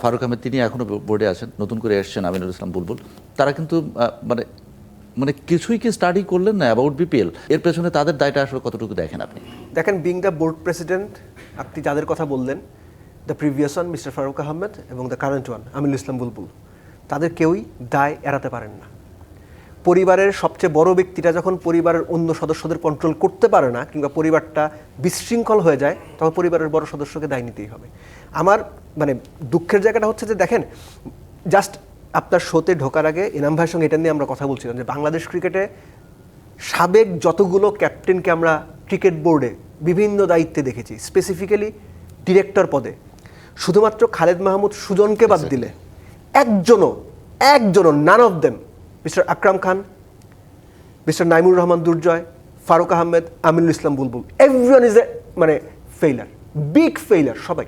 ফারুক আহমেদ তিনি এখনও বোর্ডে আছেন, নতুন করে এসছেন আমিনুল ইসলাম বুলবুল, তারা কিন্তু মানে মানে কিছুই কি স্টাডি করলেন না অ্যাবাউট বিপিএল? এর পেছনে তাদের দায়টা আসলে কতটুকু দেখেন আপনি? দেখেন, বিং দ্য বোর্ড প্রেসিডেন্ট, আপনি যাদের কথা বললেন, the previous one mister Faruk Ahmed এবং the current one Aminul Islam Bulbul, তাদের কেউই দায় এড়াতে পারেন না। পরিবারের সবচেয়ে বড় ব্যক্তিটা যখন পরিবারের অন্য সদস্যদের কন্ট্রোল করতে পারে না কিংবা পরিবারটা বিশৃঙ্খল হয়ে যায়, তখন পরিবারের বড় সদস্যকে দায় নিতেই হবে। আমার মানে দুঃখের জায়গাটা হচ্ছে যে দেখেন, জাস্ট আপনার শোতে ঢোকার আগে এনাম ভাইয়ের সঙ্গে এটা নিয়ে আমরা কথা বলছিলাম যে বাংলাদেশ ক্রিকেটে সাবেক যতগুলো ক্যাপ্টেনকে আমরা ক্রিকেট বোর্ডে বিভিন্ন দায়িত্বে দেখেছি, স্পেসিফিক্যালি ডিরেক্টর পদে, শুধুমাত্র খালেদ মাহমুদ সুজনকে বাদ দিলে একজনও none of them, mister Akram Khan, mister Naimur Rahman Durjoy, Faruk Ahmed, Aminul Islam Bulbul, everyone is a মানে ফেইলার, বিগ ফেইলার সবাই।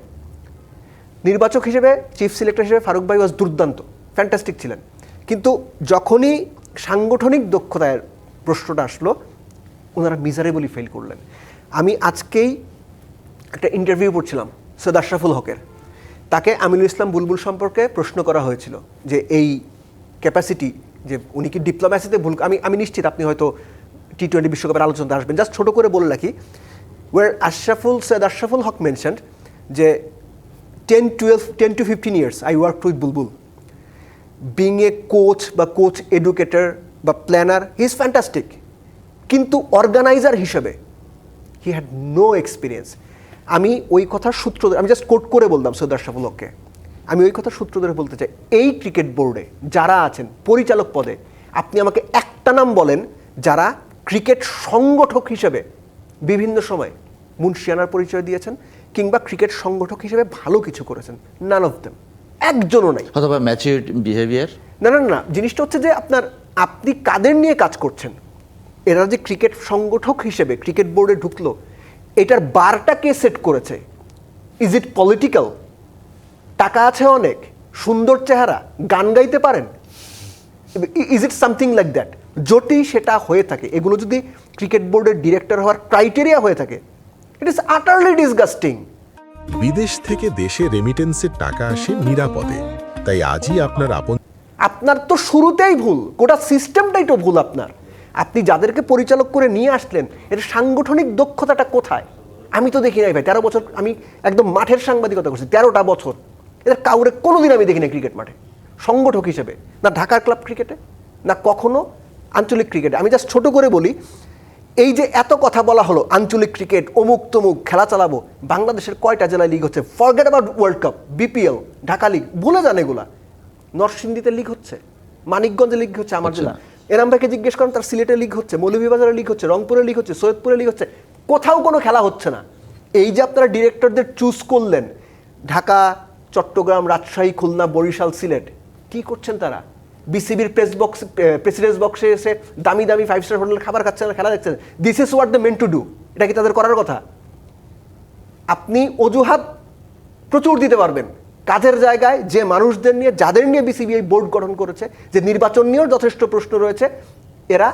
নির্বাচক হিসেবে, চিফ সিলেক্টর হিসেবে ফারুক ভাই ওয়াজ দুর্দান্ত, ফ্যান্টাস্টিক ছিলেন, কিন্তু যখনই সাংগঠনিক দক্ষতার প্রশ্নটা আসলো, ওনারা মিজারেবলি ফেল করলেন। আমি আজকেই একটা ইন্টারভিউ পড়ছিলাম সৈয়দ আশরাফুল হকের, তাকে আমিনুল ইসলাম বুলবুল সম্পর্কে প্রশ্ন করা হয়েছিল যে এই ক্যাপাসিটি, যে উনি কি ডিপ্লোম্যাসিতে ভুল, আমি নিশ্চিত আপনি হয়তো টি-20 বিশ্বকাপের আলোচনাতে আসবেন, জাস্ট ছোটো করে বলে রাখি, সৈয়দ আশরাফুল হক মেনশনড যে 10 to 15 years I worked with Bulbul. Being a coach বা কোচ এডুকেটর বা প্ল্যানার, হি ইজ ফ্যান্টাস্টিক, কিন্তু অর্গানাইজার হিসেবে হি হ্যাড নো এক্সপিরিয়েন্স। আমি ওই কথার সূত্র, আমি জাস্ট কোট করে বললাম সৈয়দ আশরাফুল হককে, আমি ওই কথার সূত্র ধরে বলতে চাই, এই ক্রিকেট বোর্ডে যারা আছেন পরিচালক পদে, আপনি আমাকে একটা নাম বলেন যারা ক্রিকেট সংগঠক হিসেবে বিভিন্ন সময় মুন্সিয়ানার পরিচয় দিয়েছেন কিংবা ক্রিকেট সংগঠক হিসেবে ভালো কিছু করেছেন। নান অফ দেম, একজনও নাই। অথবা ম্যাচিউর বিহেভিয়ার, না, জিনিসটা হচ্ছে যে আপনি কাদের নিয়ে কাজ করছেন। এরা যে ক্রিকেট সংগঠক হিসেবে ক্রিকেট বোর্ডে ঢুকলো, এটার বারটা কে সেট করেছে? Is it political? টাকা আছে অনেক, সুন্দর চেহারা, গান গাইতে পারেন, is it something like that? যদি সেটা হয়ে থাকে, এগুলো যদি ক্রিকেট বোর্ডের ডিরেক্টর হওয়ার ক্রাইটেরিয়া হয়ে থাকে, ইট ইজ আটারলি ডিসগাস্টিং। বিদেশ থেকে দেশে রেমিটেন্সের টাকা আসে নিরাপদে, তাই আজই আপনার তো শুরুতেই ভুল, গোটা সিস্টেমটাই তো ভুল আপনার। আপনি যাদেরকে পরিচালক করে নিয়ে আসলেন, এর সাংগঠনিক দক্ষতাটা কোথায়? আমি তো দেখি নাই ভাই, 13 বছর আমি একদম মাঠের সাংবাদিকতা করছি, 13টা বছর, এদের কাউরে কোনোদিন আমি দেখি নাই ক্রিকেট মাঠে সংগঠক হিসেবে, না ঢাকার ক্লাব ক্রিকেটে, না কখনো আঞ্চলিক ক্রিকেটে। আমি জাস্ট ছোট করে বলি, এই যে এত কথা বলা হলো আঞ্চলিক ক্রিকেট, অমুক তমুক খেলা চালাবো, বাংলাদেশের কয়টা জেলায় লিগ হচ্ছে? Forget about world cup, BPL, Dhaka league, ভুলে যান এগুলা। নরসিংদীতে লিগ হচ্ছে, মানিকগঞ্জে লিগ হচ্ছে, আমার জেলা। এনাম ভাইকে জিজ্ঞেস করেন, তার সিলেটে লিগ হচ্ছে, মৌলভীবাজারে লিগ হচ্ছে, রংপুরে লিগ হচ্ছে, সৈয়দপুরে লিগ হচ্ছে, কোথাও কোনো খেলা হচ্ছে না। এই যে আপনারা ডিরেক্টরদের চুজ করলেন, ঢাকা, চট্টগ্রাম, রাজশাহী, খুলনা, বরিশাল, সিলেট, কি করছেন তারা? বিসিবির প্রেসিডেন্টস বক্সে এসে দামি 5 স্টার হোটেল খাবার খাচ্ছেন, খেলা দেখছেন। This is what they meant to do. এটা কি তাদের করার কথা? আপনি অজুহাত প্রচুর দিতে পারবেন কাজের জায়গায়, যে মানুষদের নিয়ে, যাদের নিয়ে বিসিবি এই বোর্ড গঠন করেছে, যে নির্বাচন নিয়েও যথেষ্ট প্রশ্ন রয়েছে, এরা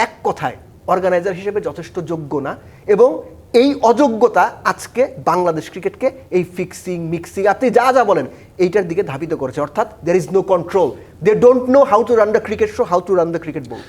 এক কথায় অর্গানাইজার হিসেবে যথেষ্ট যোগ্য না, এবং এই অযোগ্যতা আজকে বাংলাদেশ ক্রিকেটকে এই ফিক্সিং, মিক্সিং, আপনি যা যা বলেন, এইটার দিকে ধাবিত করেছে। অর্থাৎ there is no control, they don't know how to run the cricket show, how to run the cricket board.